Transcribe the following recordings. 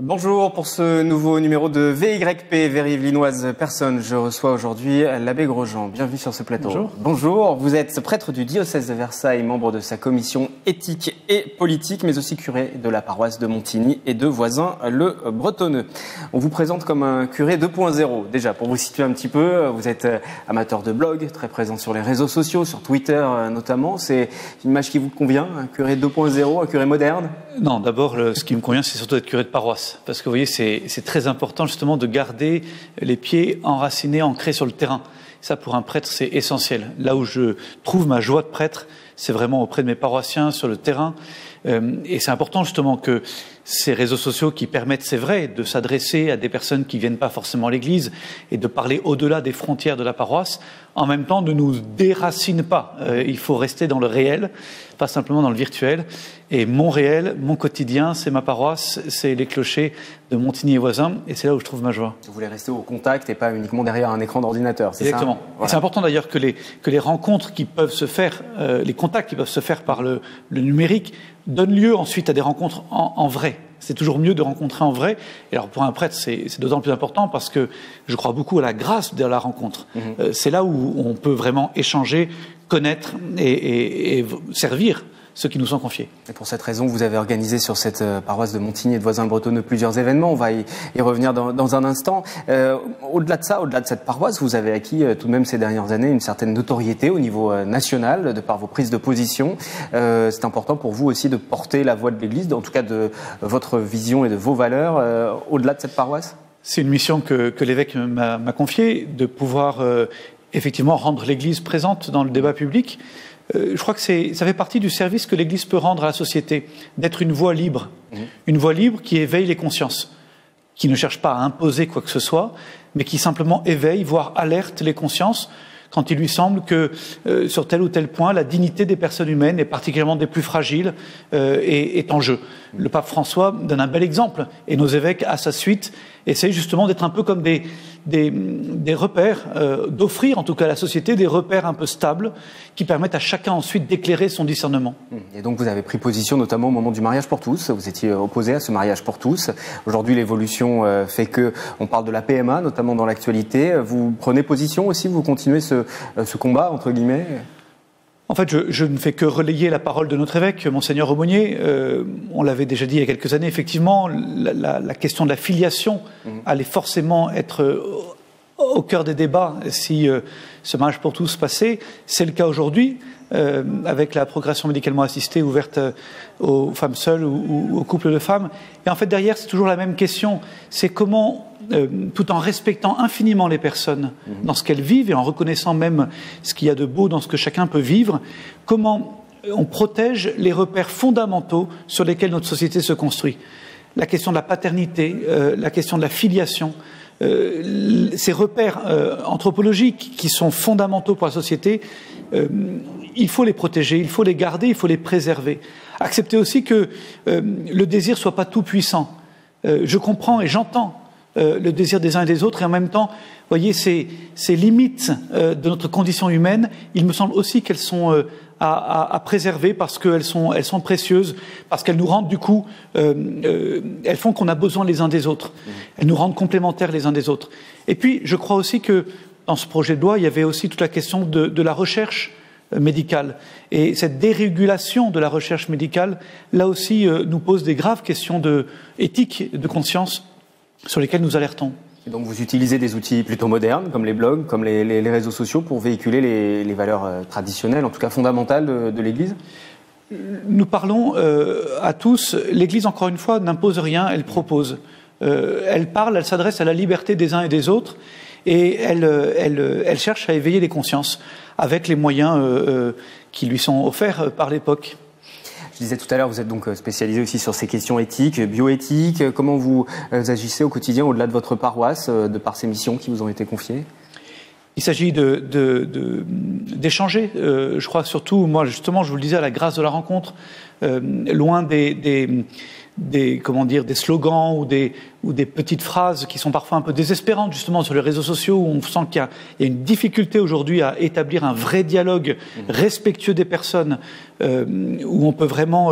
Bonjour, pour ce nouveau numéro de VYP, Vérité Yvelinoise Personne. Je reçois aujourd'hui l'abbé Grosjean. Bienvenue sur ce plateau. Bonjour. Bonjour, vous êtes prêtre du diocèse de Versailles, membre de sa commission éthique et politique, mais aussi curé de la paroisse de Montigny et de Voisins-le-Bretonneux. On vous présente comme un curé 2.0. Déjà, pour vous situer un petit peu, vous êtes amateur de blog, très présent sur les réseaux sociaux, sur Twitter notamment. C'est une image qui vous convient, un curé 2.0, un curé moderne? Non, d'abord, ce qui me convient, c'est surtout d'être curé de paroisse. Parce que vous voyez, c'est très important justement de garder les pieds enracinés, ancrés sur le terrain. Ça, pour un prêtre, c'est essentiel. Là où je trouve ma joie de prêtre, c'est vraiment auprès de mes paroissiens, sur le terrain. Et c'est important justement que ces réseaux sociaux qui permettent, c'est vrai, de s'adresser à des personnes qui viennent pas forcément à l'église et de parler au-delà des frontières de la paroisse, en même temps ne nous déracinent pas. Il faut rester dans le réel, pas simplement dans le virtuel. Et mon réel, mon quotidien, c'est ma paroisse, c'est les clochers de Montigny et Voisins, et c'est là où je trouve ma joie. Vous voulez rester au contact et pas uniquement derrière un écran d'ordinateur, c'est ça? Exactement. Voilà. C'est important d'ailleurs que les rencontres qui peuvent se faire, les contacts qui peuvent se faire par le numérique, donnent lieu ensuite à des rencontres en vrai. C'est toujours mieux de rencontrer en vrai. Et alors pour un prêtre, c'est d'autant plus important parce que je crois beaucoup à la grâce de la rencontre. C'est là où on peut vraiment échanger, connaître et servir ceux qui nous sont confiés. Et pour cette raison, vous avez organisé sur cette paroisse de Montigny et de Voisins-le-Bretonneux plusieurs événements. On va y revenir dans un instant. Au-delà de ça, au-delà de cette paroisse, vous avez acquis tout de même ces dernières années une certaine notoriété au niveau national, de par vos prises de position. C'est important pour vous aussi de porter la voix de l'Église, en tout cas de votre vision et de vos valeurs, au-delà de cette paroisse? C'est une mission que l'évêque m'a confiée, de pouvoir effectivement rendre l'Église présente dans le débat public. Je crois que ça fait partie du service que l'Église peut rendre à la société, d'être une voix libre. Une voix libre qui éveille les consciences, qui ne cherche pas à imposer quoi que ce soit, mais qui simplement éveille, voire alerte les consciences quand il lui semble que sur tel ou tel point, la dignité des personnes humaines, et particulièrement des plus fragiles, est en jeu. Le pape François donne un bel exemple, et nos évêques, à sa suite, essayent justement d'être un peu comme des repères, d'offrir en tout cas à la société des repères un peu stables qui permettent à chacun ensuite d'éclairer son discernement. Et donc vous avez pris position notamment au moment du mariage pour tous, vous étiez opposé à ce mariage pour tous. Aujourd'hui l'évolution fait qu'on parle de la PMA, notamment dans l'actualité. Vous prenez position aussi, vous continuez ce combat entre guillemets? En fait, je ne fais que relayer la parole de notre évêque, Monseigneur Aumônier. On l'avait déjà dit il y a quelques années, effectivement, la question de la filiation allait forcément être au cœur des débats si ce mariage pour tous passait. C'est le cas aujourd'hui, avec la procréation médicalement assistée ouverte aux femmes seules ou aux couples de femmes. Et en fait, derrière, c'est toujours la même question. C'est comment, tout en respectant infiniment les personnes dans ce qu'elles vivent et en reconnaissant même ce qu'il y a de beau dans ce que chacun peut vivre, comment on protège les repères fondamentaux sur lesquels notre société se construit. La question de la paternité, la question de la filiation, ces repères anthropologiques qui sont fondamentaux pour la société, il faut les protéger, il faut les garder, il faut les préserver. Accepter aussi que le désir soit pas tout puissant. Je comprends et j'entends le désir des uns et des autres, et en même temps, vous voyez, ces limites de notre condition humaine, il me semble aussi qu'elles sont à préserver parce qu'elles sont précieuses, parce qu'elles nous rendent du coup, elles font qu'on a besoin les uns des autres. Elles nous rendent complémentaires les uns des autres. Et puis, je crois aussi que dans ce projet de loi, il y avait aussi toute la question de la recherche médicale. Et cette dérégulation de la recherche médicale, là aussi, nous pose des graves questions éthiques, de conscience, sur lesquelles nous alertons. Et donc vous utilisez des outils plutôt modernes, comme les blogs, comme les réseaux sociaux, pour véhiculer les valeurs traditionnelles, en tout cas fondamentales de l'Église? Nous parlons à tous. L'Église, encore une fois, n'impose rien, elle propose. Elle parle, elle s'adresse à la liberté des uns et des autres, et elle cherche à éveiller les consciences avec les moyens qui lui sont offerts par l'époque. Je disais tout à l'heure, vous êtes donc spécialisé aussi sur ces questions éthiques, bioéthiques. Comment vous agissez au quotidien au-delà de votre paroisse, de par ces missions qui vous ont été confiées? Il s'agit d'échanger. Je crois surtout, moi justement, je vous le disais, à la grâce de la rencontre, loin des des slogans ou des petites phrases qui sont parfois un peu désespérantes, justement, sur les réseaux sociaux, où on sent qu'il y a une difficulté aujourd'hui à établir un vrai dialogue respectueux des personnes, où on peut vraiment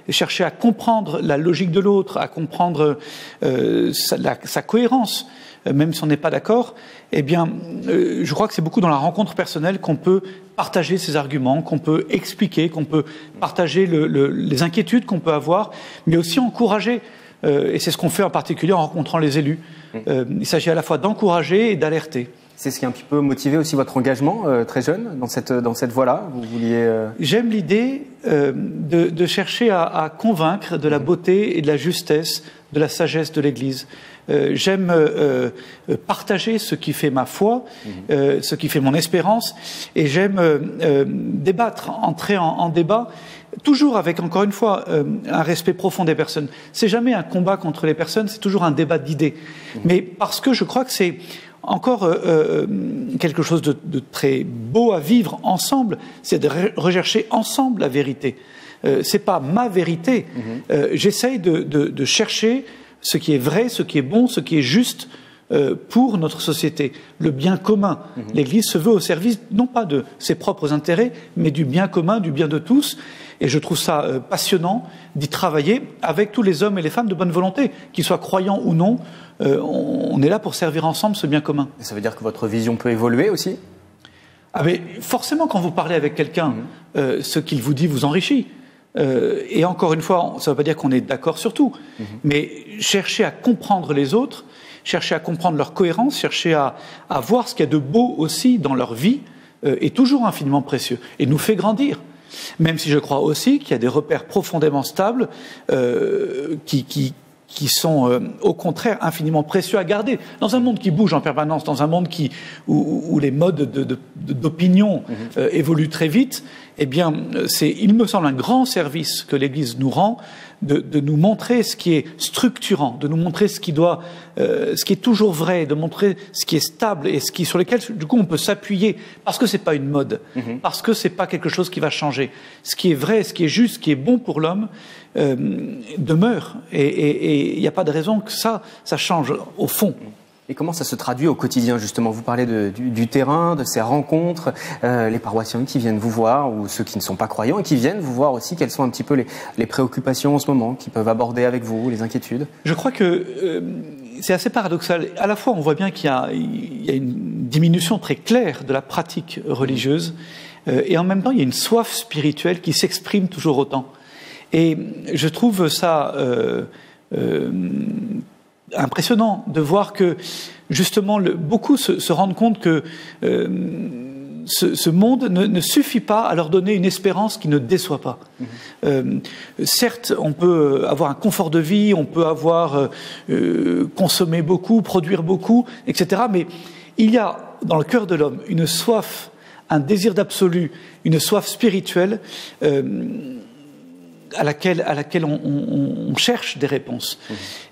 chercher à comprendre la logique de l'autre, à comprendre sa cohérence, même si on n'est pas d'accord. Eh bien, je crois que c'est beaucoup dans la rencontre personnelle qu'on peut partager ses arguments, qu'on peut expliquer, qu'on peut partager les inquiétudes qu'on peut avoir, mais aussi encourager. Et c'est ce qu'on fait en particulier en rencontrant les élus. Il s'agit à la fois d'encourager et d'alerter. C'est ce qui a un petit peu motivé aussi votre engagement très jeune dans cette voie-là. Vous vouliez. J'aime l'idée de chercher à convaincre de la beauté et de la justesse, de la sagesse de l'Église. J'aime partager ce qui fait ma foi, ce qui fait mon espérance, et j'aime débattre, entrer en débat, toujours avec, encore une fois, un respect profond des personnes. C'est jamais un combat contre les personnes, c'est toujours un débat d'idées. Mais parce que je crois que c'est encore quelque chose de très beau à vivre ensemble, c'est de rechercher ensemble la vérité. C'est pas ma vérité. J'essaye de chercher ce qui est vrai, ce qui est bon, ce qui est juste pour notre société, le bien commun. L'Église se veut au service, non pas de ses propres intérêts, mais du bien commun, du bien de tous. Et je trouve ça passionnant d'y travailler avec tous les hommes et les femmes de bonne volonté, qu'ils soient croyants ou non. On est là pour servir ensemble ce bien commun. Et ça veut dire que votre vision peut évoluer aussi ? Ah mais forcément, quand vous parlez avec quelqu'un, ce qu'il vous dit vous enrichit. Et encore une fois, ça ne veut pas dire qu'on est d'accord sur tout, mais chercher à comprendre les autres, chercher à comprendre leur cohérence, chercher à voir ce qu'il y a de beau aussi dans leur vie, est toujours infiniment précieux et nous fait grandir. Même si je crois aussi qu'il y a des repères profondément stables qui sont au contraire infiniment précieux à garder. Dans un monde qui bouge en permanence, dans un monde où les modes d'opinion évoluent très vite, eh bien, il me semble un grand service que l'Église nous rend de nous montrer ce qui est structurant, de nous montrer ce qui est toujours vrai, de montrer ce qui est stable et sur lequel, du coup, on peut s'appuyer, parce que c'est pas une mode, parce que c'est pas quelque chose qui va changer. Ce qui est vrai, ce qui est juste, ce qui est bon pour l'homme, demeure. Et il n'y a pas de raison que ça change au fond. Et comment ça se traduit au quotidien, justement ? Vous parlez du terrain, de ces rencontres, les paroissiens qui viennent vous voir, ou ceux qui ne sont pas croyants, et qui viennent vous voir aussi, quelles sont un petit peu les préoccupations en ce moment, qu'ils peuvent aborder avec vous, les inquiétudes ? Je crois que c'est assez paradoxal. À la fois, on voit bien qu'il y a une diminution très claire de la pratique religieuse, et en même temps, il y a une soif spirituelle qui s'exprime toujours autant. Et je trouve ça impressionnant de voir que, justement, beaucoup se rendent compte que ce monde ne suffit pas à leur donner une espérance qui ne déçoit pas. Certes, on peut avoir un confort de vie, on peut avoir consommé beaucoup, produire beaucoup, etc. Mais il y a dans le cœur de l'homme une soif, un désir d'absolu, une soif spirituelle à laquelle on cherche des réponses.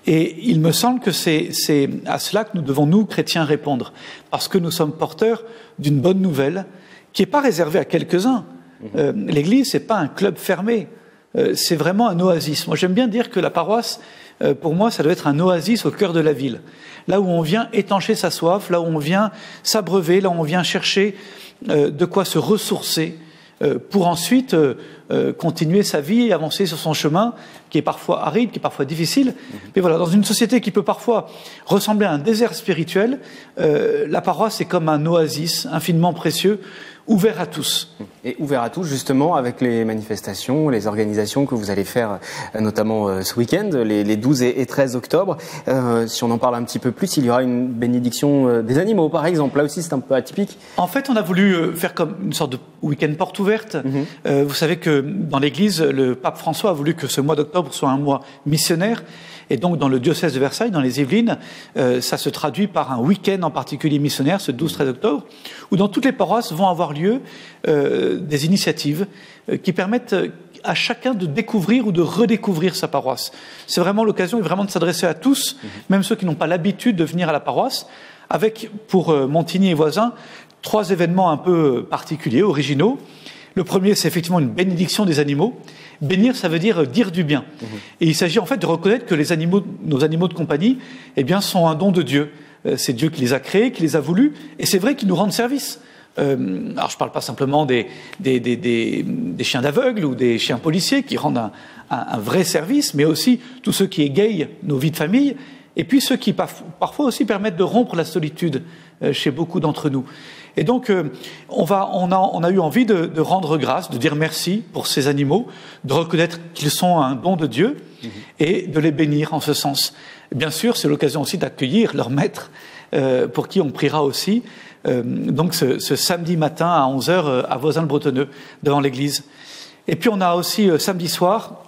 Et il me semble que c'est à cela que nous devons, nous, chrétiens, répondre. Parce que nous sommes porteurs d'une bonne nouvelle qui n'est pas réservée à quelques-uns. L'Église, c'est pas un club fermé. C'est vraiment un oasis. Moi, j'aime bien dire que la paroisse, pour moi, ça doit être un oasis au cœur de la ville. Là où on vient étancher sa soif, là où on vient s'abreuver, là où on vient chercher de quoi se ressourcer, pour ensuite continuer sa vie et avancer sur son chemin, qui est parfois aride, qui est parfois difficile. Mais voilà, dans une société qui peut parfois ressembler à un désert spirituel, la paroisse est comme un oasis infiniment précieux, ouvert à tous. Et ouvert à tous, justement, avec les manifestations, les organisations que vous allez faire, notamment ce week-end, les 12 et 13 octobre. Si on en parle un petit peu plus, il y aura une bénédiction des animaux, par exemple. Là aussi, c'est un peu atypique. En fait, on a voulu faire comme une sorte de week-end porte ouverte. Vous savez que dans l'Église, le pape François a voulu que ce mois d'octobre soit un mois missionnaire. Et donc, dans le diocèse de Versailles, dans les Yvelines, ça se traduit par un week-end en particulier missionnaire, ce 12-13 octobre, où dans toutes les paroisses vont avoir lieu des initiatives qui permettent à chacun de découvrir ou de redécouvrir sa paroisse. C'est vraiment l'occasion vraiment de s'adresser à tous, même ceux qui n'ont pas l'habitude de venir à la paroisse, avec, pour Montigny et voisins, 3 événements un peu particuliers, originaux. Le premier, c'est effectivement une bénédiction des animaux. Bénir, ça veut dire dire du bien. Et il s'agit en fait de reconnaître que nos animaux de compagnie, eh bien, sont un don de Dieu. C'est Dieu qui les a créés, qui les a voulus, et c'est vrai qu'ils nous rendent service. Alors je ne parle pas simplement des chiens d'aveugles ou des chiens policiers qui rendent un vrai service, mais aussi tous ceux qui égayent nos vies de famille, et puis ceux qui parfois aussi permettent de rompre la solitude chez beaucoup d'entre nous. Et donc on a eu envie de rendre grâce, de dire merci pour ces animaux, de reconnaître qu'ils sont un don de Dieu et de les bénir en ce sens. Bien sûr, c'est l'occasion aussi d'accueillir leur maître, pour qui on priera aussi, donc ce samedi matin à 11h à Voisins-le-Bretonneux, devant l'église. Et puis on a aussi samedi soir,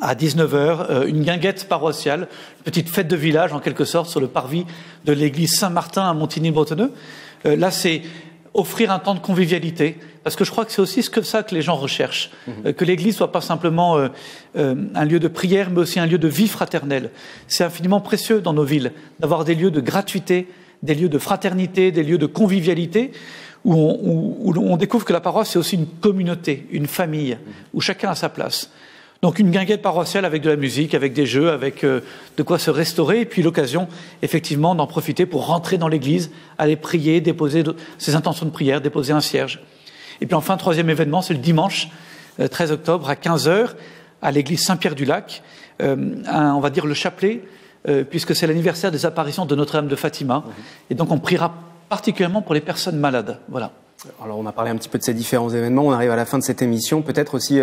à 19h, une guinguette paroissiale, une petite fête de village en quelque sorte, sur le parvis de l'église Saint-Martin à Montigny-le-Bretonneux. Là, c'est offrir un temps de convivialité, parce que je crois que c'est aussi ça que les gens recherchent, que l'Église soit pas simplement un lieu de prière, mais aussi un lieu de vie fraternelle. C'est infiniment précieux dans nos villes d'avoir des lieux de gratuité, des lieux de fraternité, des lieux de convivialité, où on découvre que la paroisse, c'est aussi une communauté, une famille, où chacun a sa place. Donc une guinguette paroissiale avec de la musique, avec des jeux, avec de quoi se restaurer, et puis l'occasion, effectivement, d'en profiter pour rentrer dans l'église, aller prier, déposer ses intentions de prière, déposer un cierge. Et puis enfin, troisième événement, c'est le dimanche 13 octobre à 15h, à l'église Saint-Pierre-du-Lac, on va dire le chapelet, puisque c'est l'anniversaire des apparitions de Notre-Dame de Fatima, et donc on priera particulièrement pour les personnes malades. Voilà. Alors on a parlé un petit peu de ces différents événements, on arrive à la fin de cette émission, peut-être aussi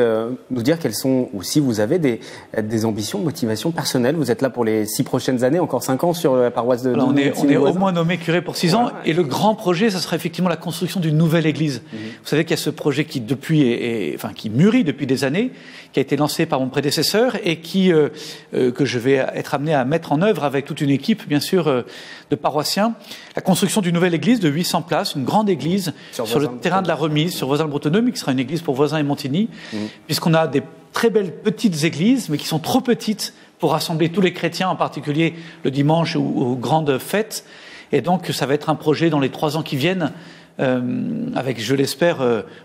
nous dire quelles sont, ou si vous avez des ambitions, motivations personnelles. Vous êtes là pour les 6 prochaines années, encore 5 ans sur la paroisse de on est au moins nommé curé pour 6 ans, et le grand projet, ça sera effectivement la construction d'une nouvelle église. Vous savez qu'il y a ce projet qui qui mûrit depuis des années, qui a été lancé par mon prédécesseur et que je vais être amené à mettre en œuvre avec toute une équipe, bien sûr, de paroissiens. La construction d'une nouvelle église de 800 places, une grande église sur le terrain de la Remise, sur Voisins-le-Bretonneux, mais qui sera une église pour Voisins et Montigny, puisqu'on a des très belles petites églises, mais qui sont trop petites pour rassembler tous les chrétiens, en particulier le dimanche ou aux grandes fêtes. Et donc, ça va être un projet dans les 3 ans qui viennent, avec, je l'espère,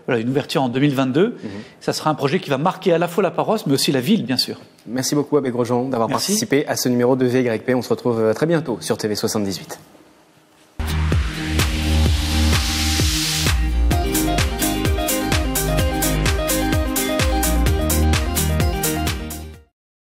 une ouverture en 2022. Ça sera un projet qui va marquer à la fois la paroisse, mais aussi la ville, bien sûr. Merci beaucoup, Abbé Grosjean, d'avoir participé à ce numéro de VYP. On se retrouve très bientôt sur TV78.